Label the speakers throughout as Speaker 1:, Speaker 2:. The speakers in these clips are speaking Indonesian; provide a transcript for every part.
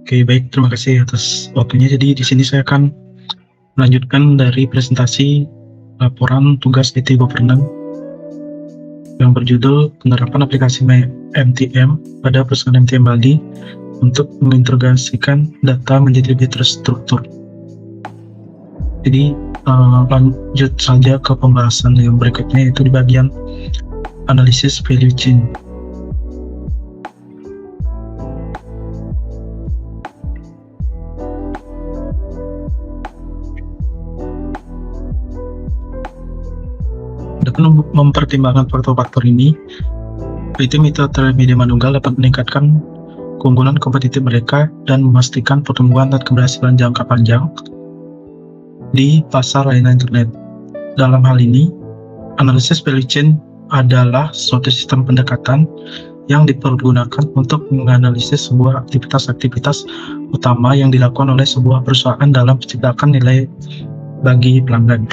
Speaker 1: Oke, baik. Terima kasih atas waktunya. Jadi di sini saya akan melanjutkan dari presentasi laporan tugas IT Governance yang berjudul penerapan aplikasi MTM pada perusahaan MTM Bali untuk mengintegrasikan data menjadi lebih terstruktur. Jadi lanjut saja ke pembahasan yang berikutnya, yaitu di bagian analisis value chain. Dengan mempertimbangkan faktor-faktor ini, IT Mitra Telemedia Manunggal dapat meningkatkan keunggulan kompetitif mereka dan memastikan pertumbuhan dan keberhasilan jangka panjang di pasar layanan internet. Dalam hal ini, analisis value chain adalah suatu sistem pendekatan yang dipergunakan untuk menganalisis sebuah aktivitas-aktivitas utama yang dilakukan oleh sebuah perusahaan dalam menciptakan nilai bagi pelanggan.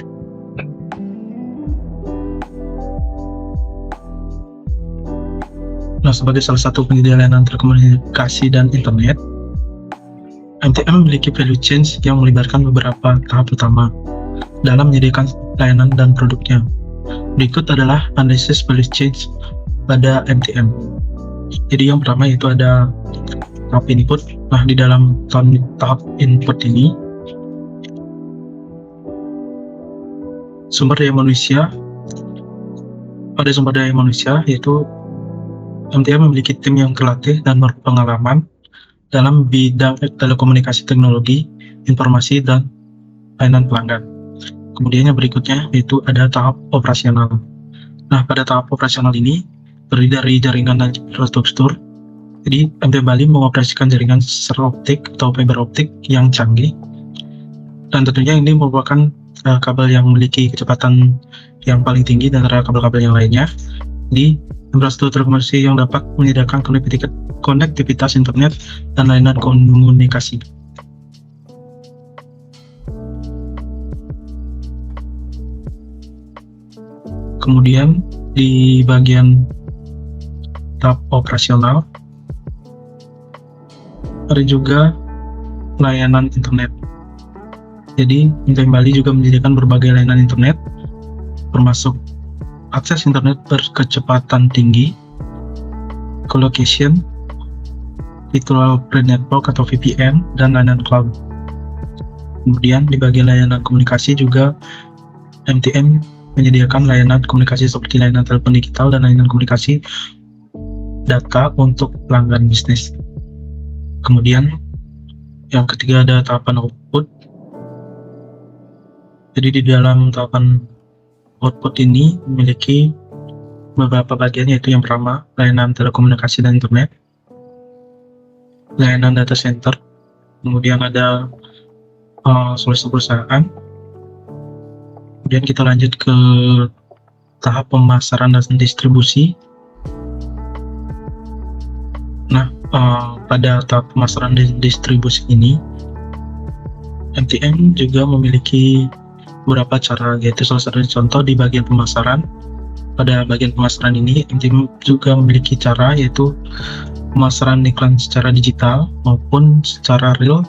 Speaker 1: Nah, sebagai salah satu penyedia layanan telekomunikasi dan internet, MTM memiliki value chain yang melibatkan beberapa tahap utama dalam menyediakan layanan dan produknya. Berikut adalah analisis value chain pada MTM. Jadi yang pertama itu ada tahap input. Nah, di dalam tahap input ini, sumber daya manusia. Pada sumber daya manusia, yaitu MTM memiliki tim yang terlatih dan berpengalaman dalam bidang telekomunikasi teknologi, informasi, dan layanan pelanggan. Kemudian yang berikutnya yaitu ada tahap operasional. Nah, pada tahap operasional ini terdiri dari jaringan dan infrastruktur. Jadi MTM Bali mengoperasikan jaringan secara optik atau fiber optik yang canggih, dan tentunya ini merupakan kabel yang memiliki kecepatan yang paling tinggi dari kabel-kabel yang lainnya di infrastruktur telekomunikasi yang dapat menyediakan konektivitas internet dan layanan komunikasi. Kemudian di bagian tahap operasional ada juga layanan internet. Jadi MTM Bali juga menyediakan berbagai layanan internet, termasuk akses internet berkecepatan tinggi, colocation, virtual private network atau VPN, dan layanan cloud. Kemudian di bagian layanan komunikasi juga MTM menyediakan layanan komunikasi seperti layanan telepon digital dan layanan komunikasi data untuk pelanggan bisnis. Kemudian yang ketiga ada tahapan output. Jadi di dalam tahapan output ini memiliki beberapa bagian, yaitu yang pertama layanan telekomunikasi dan internet, layanan data center, kemudian ada solusi perusahaan. Kemudian kita lanjut ke tahap pemasaran dan distribusi. Nah, pada tahap pemasaran dan distribusi ini MTM juga memiliki beberapa cara, yaitu salah satu contoh di bagian pemasaran. Pada bagian pemasaran ini MTM juga memiliki cara, yaitu pemasaran iklan secara digital maupun secara real.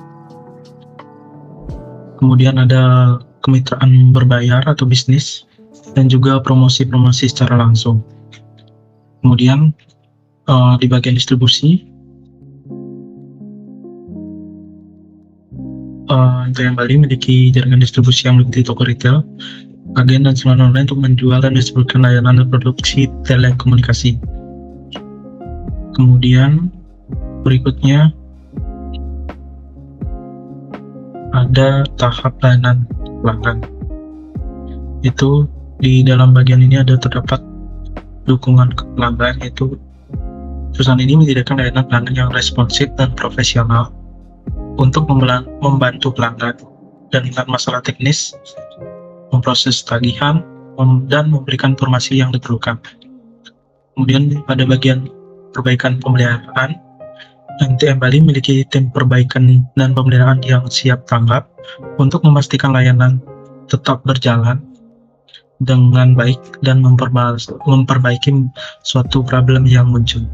Speaker 1: Kemudian ada kemitraan berbayar atau bisnis, dan juga promosi-promosi secara langsung. Kemudian di bagian distribusi, MTM Bali memiliki jaringan distribusi yang meliputi toko retail, agen, dan salon online untuk menjual dan distribusikan layanan dan produksi telekomunikasi. Kemudian berikutnya ada tahap layanan pelanggan. Itu di dalam bagian ini terdapat dukungan ke pelanggan, yaitu perusahaan ini menyediakan layanan pelanggan yang responsif dan profesional untuk membantu pelanggan dengan masalah teknis, memproses tagihan, dan memberikan informasi yang diperlukan. Kemudian pada bagian perbaikan pemeliharaan, MTM Bali memiliki tim perbaikan dan pemeliharaan yang siap tanggap untuk memastikan layanan tetap berjalan dengan baik dan memperbaiki suatu problem yang muncul.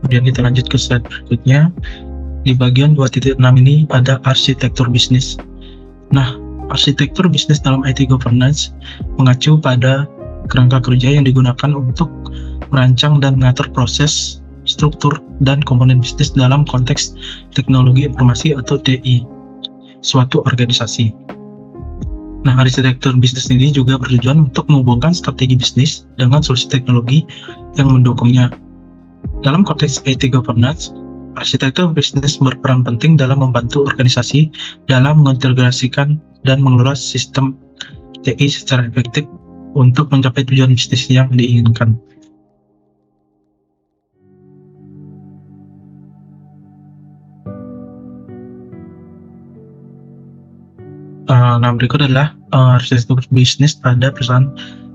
Speaker 1: Kemudian kita lanjut ke slide berikutnya. Di bagian 2.6 ini ada arsitektur bisnis. Nah, arsitektur bisnis dalam IT governance mengacu pada kerangka kerja yang digunakan untuk merancang dan mengatur proses, struktur, dan komponen bisnis dalam konteks teknologi informasi atau TI suatu organisasi. Nah, arsitektur bisnis ini juga bertujuan untuk menghubungkan strategi bisnis dengan solusi teknologi yang mendukungnya. Dalam konteks IT governance, arsitektur bisnis berperan penting dalam membantu organisasi dalam mengintegrasikan dan mengelola sistem TI secara efektif untuk mencapai tujuan bisnis yang diinginkan. Nah, berikut adalah arsitektur bisnis pada perusahaan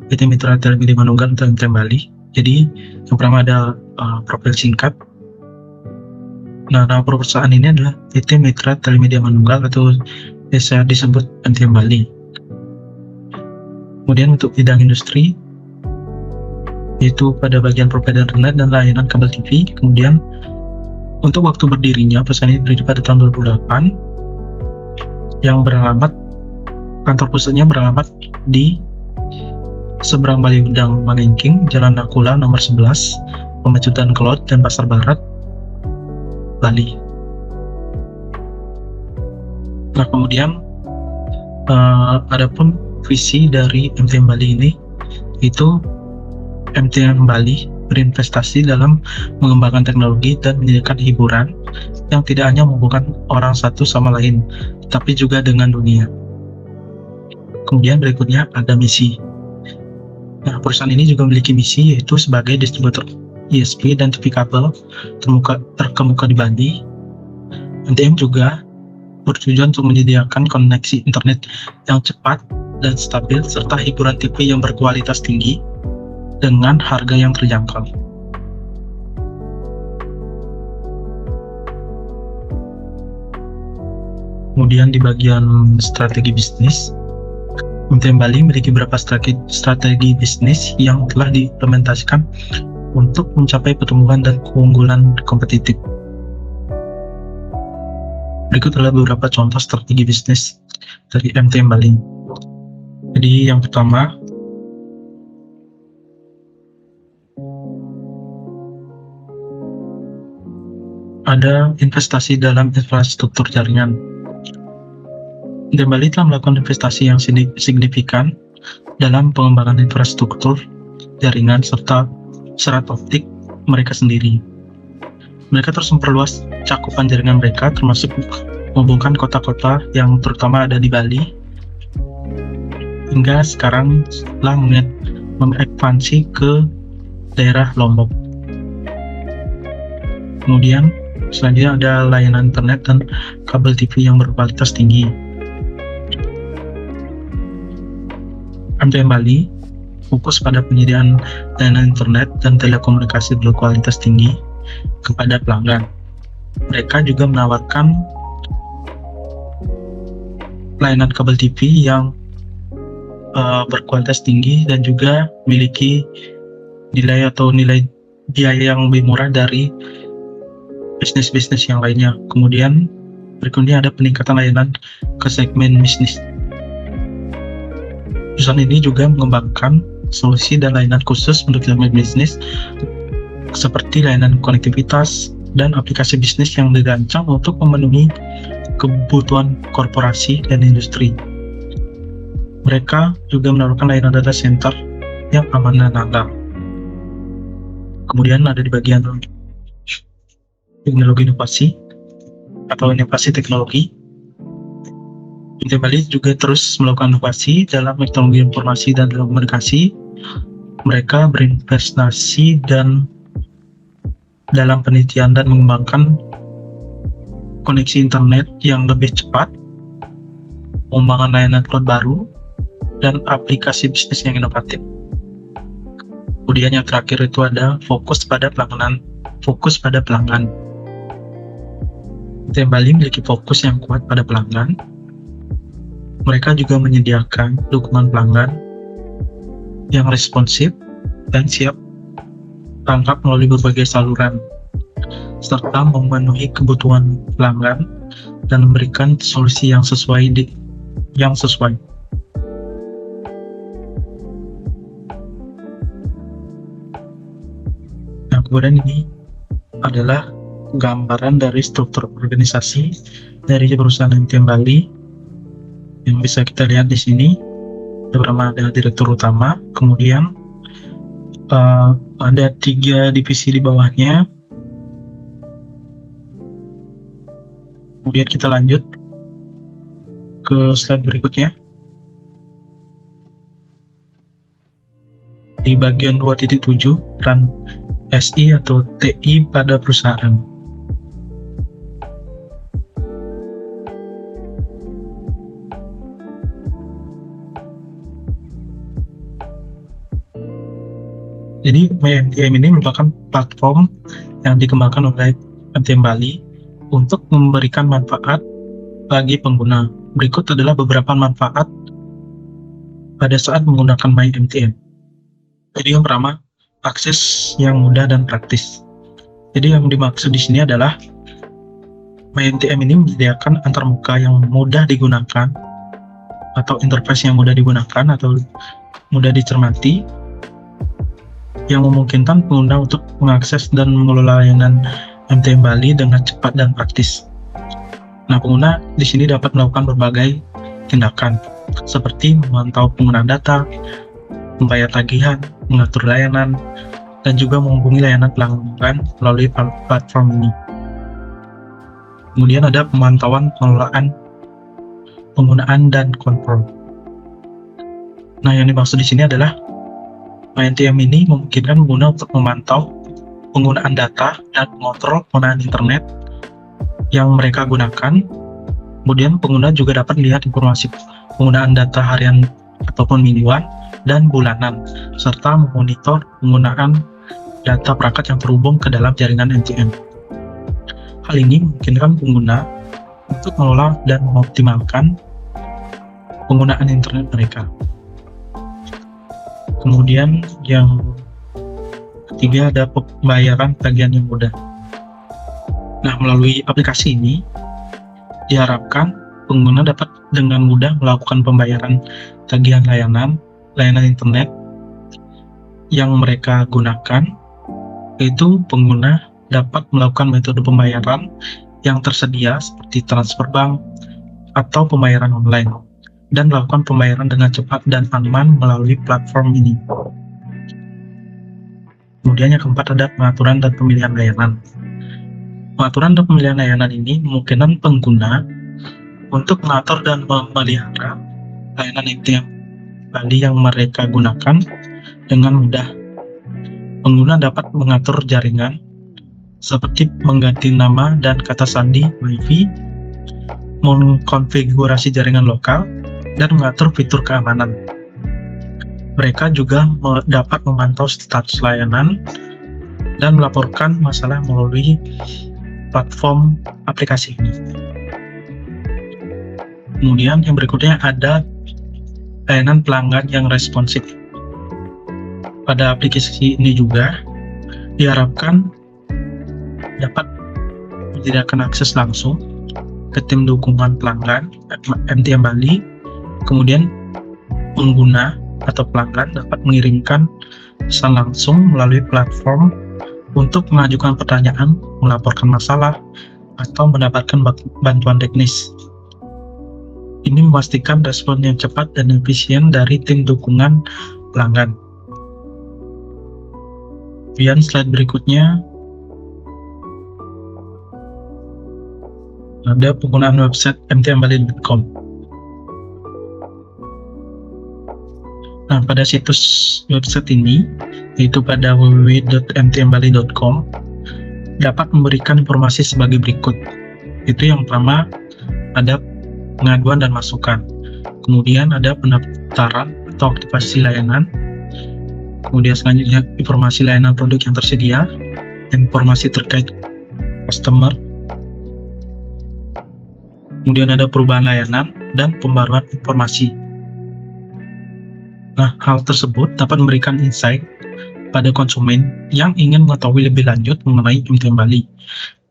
Speaker 1: PT Mitra Telemedia Manunggal atau MTM Bali. Jadi, yang pertama ada profil singkat. Nah, nama perusahaan ini adalah PT Mitra Telemedia Manunggal atau biasa disebut MTM Bali. Kemudian untuk bidang industri, yaitu pada bagian provider internet dan layanan kabel TV. Kemudian untuk waktu berdirinya, perusahaan ini berdiri pada tahun 2008, yang kantor pusatnya beralamat di seberang Bali Udang Maningking, Jalan Nakula nomor 11, Pemecutan Kelot dan Pasar Barat, Bali. Nah, kemudian adapun visi dari MTM Bali ini, itu MTM Bali berinvestasi dalam mengembangkan teknologi dan menyediakan hiburan yang tidak hanya menghubungkan orang satu sama lain, tapi juga dengan dunia. Kemudian berikutnya ada misi. Nah, perusahaan ini juga memiliki misi, yaitu sebagai distributor ISP dan TV kabel terkemuka di Bali. MTM juga bertujuan untuk menyediakan koneksi internet yang cepat dan stabil serta hiburan TV yang berkualitas tinggi dengan harga yang terjangkau. Kemudian di bagian strategi bisnis, MTM Bali memiliki beberapa strategi bisnis yang telah diimplementasikan untuk mencapai pertumbuhan dan keunggulan kompetitif. Berikut adalah beberapa contoh strategi bisnis dari MTM Bali. Jadi yang pertama, ada investasi dalam infrastruktur jaringan. MTM Bali telah melakukan investasi yang signifikan dalam pengembangan infrastruktur jaringan serta serat optik mereka sendiri. Mereka terus memperluas cakupan jaringan mereka, termasuk menghubungkan kota-kota yang terutama ada di Bali, hingga sekarang telah mengekspansi ke daerah Lombok. Kemudian selanjutnya ada layanan internet dan kabel TV yang berkualitas tinggi. MTM Bali fokus pada penyediaan layanan internet dan telekomunikasi berkualitas tinggi kepada pelanggan. Mereka juga menawarkan layanan kabel TV yang berkualitas tinggi dan juga memiliki nilai biaya yang lebih murah dari bisnis-bisnis yang lainnya. Kemudian berikutnya ada peningkatan layanan ke segmen bisnis. Perusahaan ini juga mengembangkan solusi dan layanan khusus untuk segmen bisnis seperti layanan konektivitas dan aplikasi bisnis yang dirancang untuk memenuhi kebutuhan korporasi dan industri. Mereka juga menawarkan layanan data center yang aman dan handal. Kemudian ada di bagian teknologi inovasi atau inovasi teknologi. MTM Bali juga terus melakukan inovasi dalam teknologi informasi dan telekomunikasi. Mereka berinvestasi dalam penelitian dan mengembangkan koneksi internet yang lebih cepat, pengembangan layanan cloud baru, dan aplikasi bisnis yang inovatif. Kemudian yang terakhir itu ada fokus pada pelanggan. MTM Bali memiliki fokus yang kuat pada pelanggan. Mereka juga menyediakan dukungan pelanggan yang responsif dan siap tangkap melalui berbagai saluran. serta memenuhi kebutuhan pelanggan dan memberikan solusi yang sesuai. Nah, kemudian ini adalah gambaran dari struktur organisasi dari perusahaan MTM Bali yang bisa kita lihat di sini. Pertama ada direktur utama, kemudian ada 3 divisi di bawahnya. Kemudian kita lanjut ke slide berikutnya. Di bagian 2.7, peran SI atau TI pada perusahaan. Jadi MTM ini merupakan platform yang dikembangkan oleh MTM Bali untuk memberikan manfaat bagi pengguna. Berikut adalah beberapa manfaat pada saat menggunakan MyMTM. Jadi yang pertama, akses yang mudah dan praktis. Jadi yang dimaksud di sini adalah MyMTM ini menyediakan antarmuka yang mudah digunakan atau interface yang mudah digunakan atau mudah dicermati, yang memungkinkan pengguna untuk mengakses dan mengelola layanan MTM Bali dengan cepat dan praktis. Nah, pengguna di sini dapat melakukan berbagai tindakan seperti memantau penggunaan data, membayar tagihan, mengatur layanan, dan juga menghubungi layanan pelanggan melalui platform ini. Kemudian ada pemantauan pengelolaan, penggunaan, dan kontrol. Nah, yang dimaksud di sini adalah MyMTM ini memungkinkan pengguna untuk memantau penggunaan data dan mengontrol penggunaan internet yang mereka gunakan. Kemudian pengguna juga dapat melihat informasi penggunaan data harian ataupun mingguan dan bulanan, serta memonitor penggunaan data perangkat yang terhubung ke dalam jaringan MTM. Hal ini memungkinkan pengguna untuk mengelola dan mengoptimalkan penggunaan internet mereka. Kemudian yang ketiga ada pembayaran tagihan yang mudah. Nah, melalui aplikasi ini diharapkan pengguna dapat dengan mudah melakukan pembayaran tagihan layanan internet yang mereka gunakan, yaitu pengguna dapat melakukan metode pembayaran yang tersedia seperti transfer bank atau pembayaran online, dan melakukan pembayaran dengan cepat dan aman melalui platform ini. Kemudian yang keempat ada pengaturan dan pemilihan layanan. Pengaturan dan pemilihan layanan ini memungkinkan pengguna untuk mengatur dan memelihara layanan MTM Bali yang mereka gunakan dengan mudah. Pengguna dapat mengatur jaringan seperti mengganti nama dan kata sandi WiFi, mengkonfigurasi jaringan lokal, dan mengatur fitur keamanan. Mereka juga dapat memantau status layanan dan melaporkan masalah melalui platform aplikasi ini. Kemudian yang berikutnya ada layanan pelanggan yang responsif. Pada aplikasi ini juga diharapkan dapat menyediakan akses langsung ke tim dukungan pelanggan MTM Bali. Kemudian pengguna atau pelanggan dapat mengirimkan pesan langsung melalui platform untuk mengajukan pertanyaan, melaporkan masalah, atau mendapatkan bantuan teknis. Ini memastikan respon yang cepat dan efisien dari tim dukungan pelanggan. Kemudian slide berikutnya ada penggunaan website mtmbali.com. Nah, pada situs website ini, yaitu pada www.mtmbali.com, dapat memberikan informasi sebagai berikut. Itu yang pertama, ada pengaduan dan masukan. Kemudian ada pendaftaran atau aktivasi layanan. Kemudian selanjutnya informasi layanan produk yang tersedia, informasi terkait customer. Kemudian ada perubahan layanan dan pembaruan informasi. Nah, hal tersebut dapat memberikan insight pada konsumen yang ingin mengetahui lebih lanjut mengenai MTM Bali.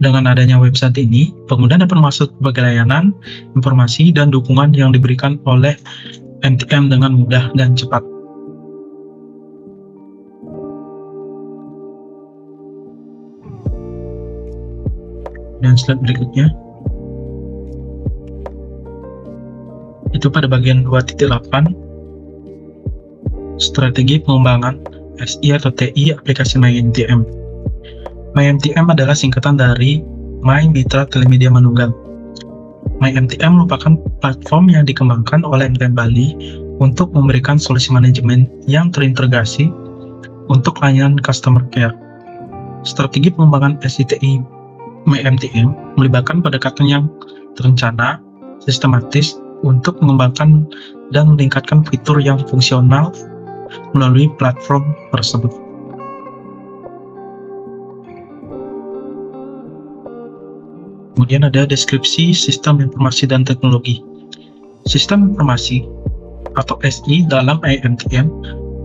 Speaker 1: Dengan adanya website ini, pengguna dapat masuk berbagai layanan, informasi, dan dukungan yang diberikan oleh MTM dengan mudah dan cepat. Dan slide berikutnya, itu pada bagian 2.8, strategi pengembangan SI atau TI aplikasi MyMTM. MyMTM adalah singkatan dari My Mitra Telemedia Manunggal. MyMTM merupakan platform yang dikembangkan oleh MTM Bali untuk memberikan solusi manajemen yang terintegrasi untuk layanan customer care. Strategi pengembangan SI/TI MyMTM melibatkan pendekatan yang terencana, sistematis untuk mengembangkan dan meningkatkan fitur yang fungsional melalui platform tersebut. Kemudian ada deskripsi sistem informasi dan teknologi. Sistem informasi atau SI dalam MyMTM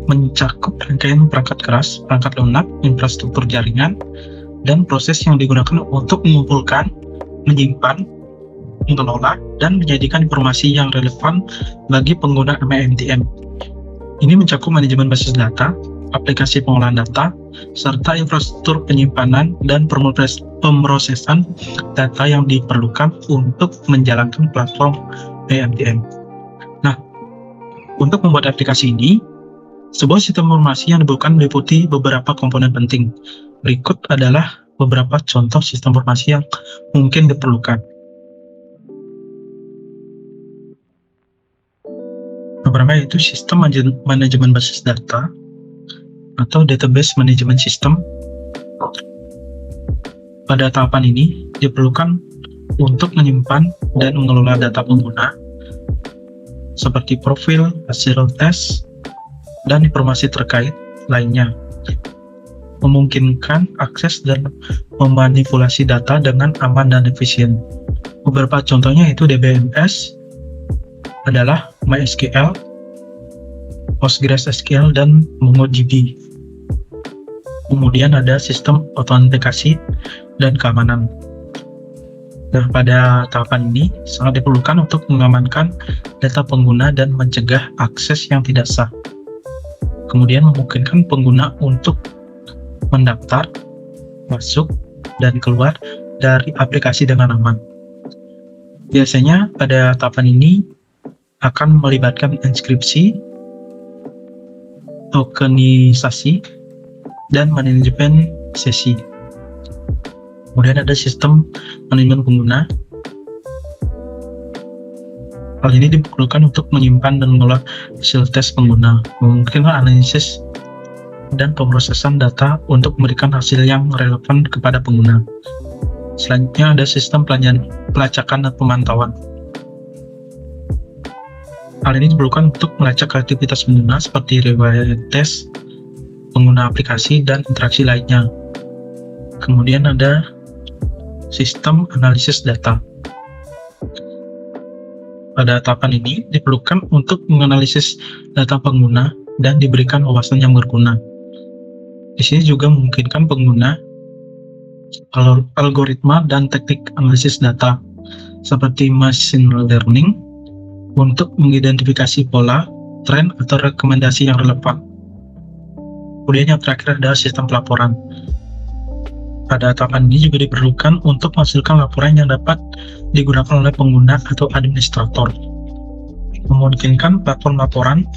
Speaker 1: mencakup rangkaian perangkat keras, perangkat lunak, infrastruktur jaringan, dan proses yang digunakan untuk mengumpulkan, menyimpan, mengelola, dan menyajikan informasi yang relevan bagi pengguna MyMTM. Ini mencakup manajemen basis data, aplikasi pengolahan data, serta infrastruktur penyimpanan dan pemrosesan data yang diperlukan untuk menjalankan platform MyMTM. Nah, untuk membuat aplikasi ini, sebuah sistem informasi yang dibutuhkan meliputi beberapa komponen penting. Berikut adalah beberapa contoh sistem informasi yang mungkin diperlukan. Pertama yaitu sistem manajemen basis data atau database management system. Pada tahapan ini diperlukan untuk menyimpan dan mengelola data pengguna seperti profil, hasil tes, dan informasi terkait lainnya, memungkinkan akses dan memanipulasi data dengan aman dan efisien. Beberapa contohnya yaitu DBMS adalah MySQL, PostgreSQL, dan MongoDB. Kemudian ada sistem autentikasi dan keamanan. Nah, pada tahapan ini sangat diperlukan untuk mengamankan data pengguna dan mencegah akses yang tidak sah. Kemudian memungkinkan pengguna untuk mendaftar, masuk, dan keluar dari aplikasi dengan aman. Biasanya pada tahapan ini akan melibatkan inskripsi, tokenisasi, dan manajemen sesi. Kemudian ada sistem manajemen pengguna. Hal ini diperlukan untuk menyimpan dan mengelola hasil tes pengguna, memungkinkan analisis dan pemrosesan data untuk memberikan hasil yang relevan kepada pengguna. Selanjutnya ada sistem pelacakan dan pemantauan. Hal ini diperlukan untuk melacak aktivitas pengguna seperti riwayat tes, pengguna aplikasi, dan interaksi lainnya. Kemudian ada sistem analisis data. Pada tahapan ini diperlukan untuk menganalisis data pengguna dan diberikan wawasan yang berguna. Di sini juga memungkinkan pengguna algoritma dan teknik analisis data seperti machine learning untuk mengidentifikasi pola, tren, atau rekomendasi yang relevan. Kemudian yang terakhir adalah sistem pelaporan. Pada tahapan ini juga diperlukan untuk menghasilkan laporan yang dapat digunakan oleh pengguna atau administrator, memungkinkan platform laporan,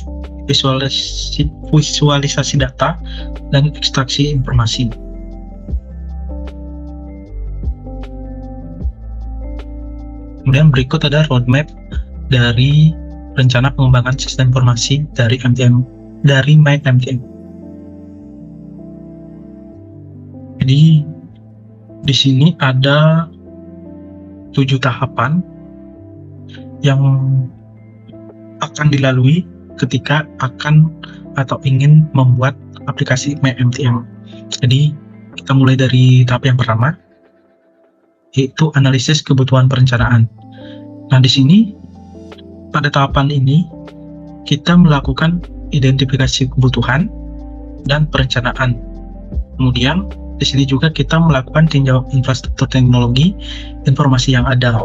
Speaker 1: visualisasi data, dan ekstraksi informasi. Kemudian berikut ada roadmap dari rencana pengembangan sistem informasi dari MyMTM. Jadi di sini ada 7 tahapan yang akan dilalui ketika akan atau ingin membuat aplikasi MyMTM. Jadi kita mulai dari tahap yang pertama, yaitu analisis kebutuhan perencanaan. Nah, di sini pada tahapan ini kita melakukan identifikasi kebutuhan, dan perencanaan. Kemudian di sini juga kita melakukan tinjauan infrastruktur teknologi informasi yang ada,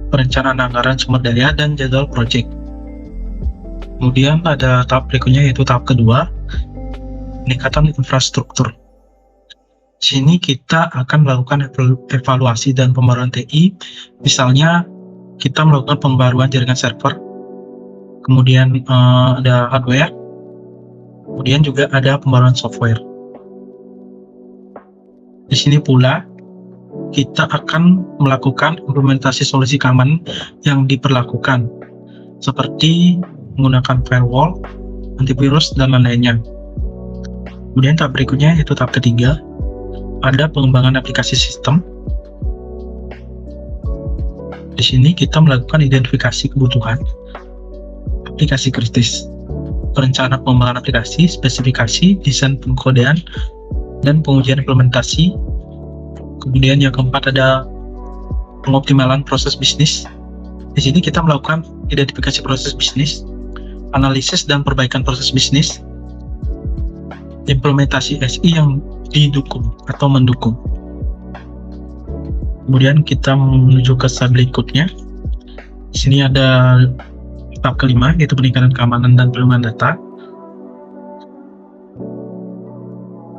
Speaker 1: perencanaan anggaran sumber daya dan jadwal proyek. Kemudian ada tahap berikutnya yaitu tahap kedua, peningkatan infrastruktur. Di sini kita akan melakukan evaluasi dan pembaruan TI, misalnya kita melakukan pembaruan jaringan server, kemudian ada hardware, kemudian juga ada pembaruan software. Di sini pula kita akan melakukan implementasi solusi keamanan yang diperlakukan, seperti menggunakan firewall, antivirus, dan lain-lainnya. Kemudian tahap berikutnya yaitu tahap ketiga, ada pengembangan aplikasi sistem. Di sini kita melakukan identifikasi kebutuhan aplikasi kritis, perencanaan pengembangan aplikasi, spesifikasi, desain pengkodean, dan pengujian implementasi. Kemudian yang keempat ada pengoptimalan proses bisnis. Di sini kita melakukan identifikasi proses bisnis, analisis dan perbaikan proses bisnis, implementasi SI yang didukung atau mendukung. Kemudian kita menuju ke slide berikutnya. Di sini ada tahap kelima yaitu peningkatan keamanan dan perlindungan data.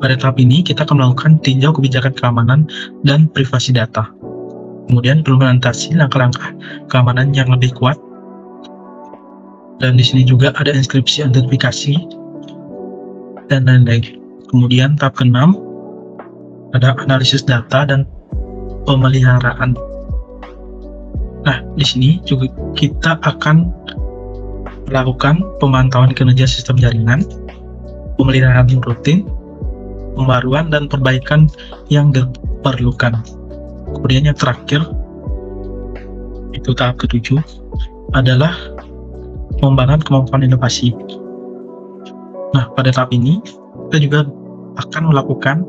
Speaker 1: Pada tahap ini kita akan melakukan tinjau kebijakan keamanan dan privasi data. Kemudian implementasi langkah-langkah keamanan yang lebih kuat. Dan di sini juga ada inskripsi identifikasi dan lain-lain. Kemudian tahap ke-6 ada analisis data dan pemeliharaan. Nah, di sini juga kita akan melakukan pemantauan kinerja sistem jaringan, pemeliharaan rutin, pembaruan dan perbaikan yang diperlukan. Kemudian yang terakhir, itu tahap ke-7, adalah pengembangan kemampuan inovasi. Nah, pada tahap ini, kita juga akan melakukan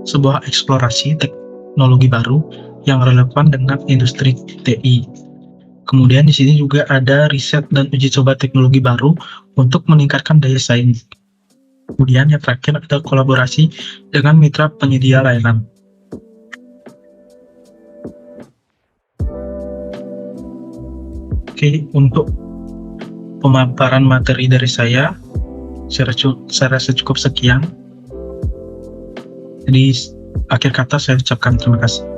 Speaker 1: sebuah eksplorasi teknologi baru yang relevan dengan industri TI. Kemudian di sini juga ada riset dan uji coba teknologi baru untuk meningkatkan daya saing. Kemudian yang terakhir ada kolaborasi dengan mitra penyedia layanan. Oke, untuk pemaparan materi dari saya rasa cukup sekian. Jadi akhir kata saya ucapkan terima kasih.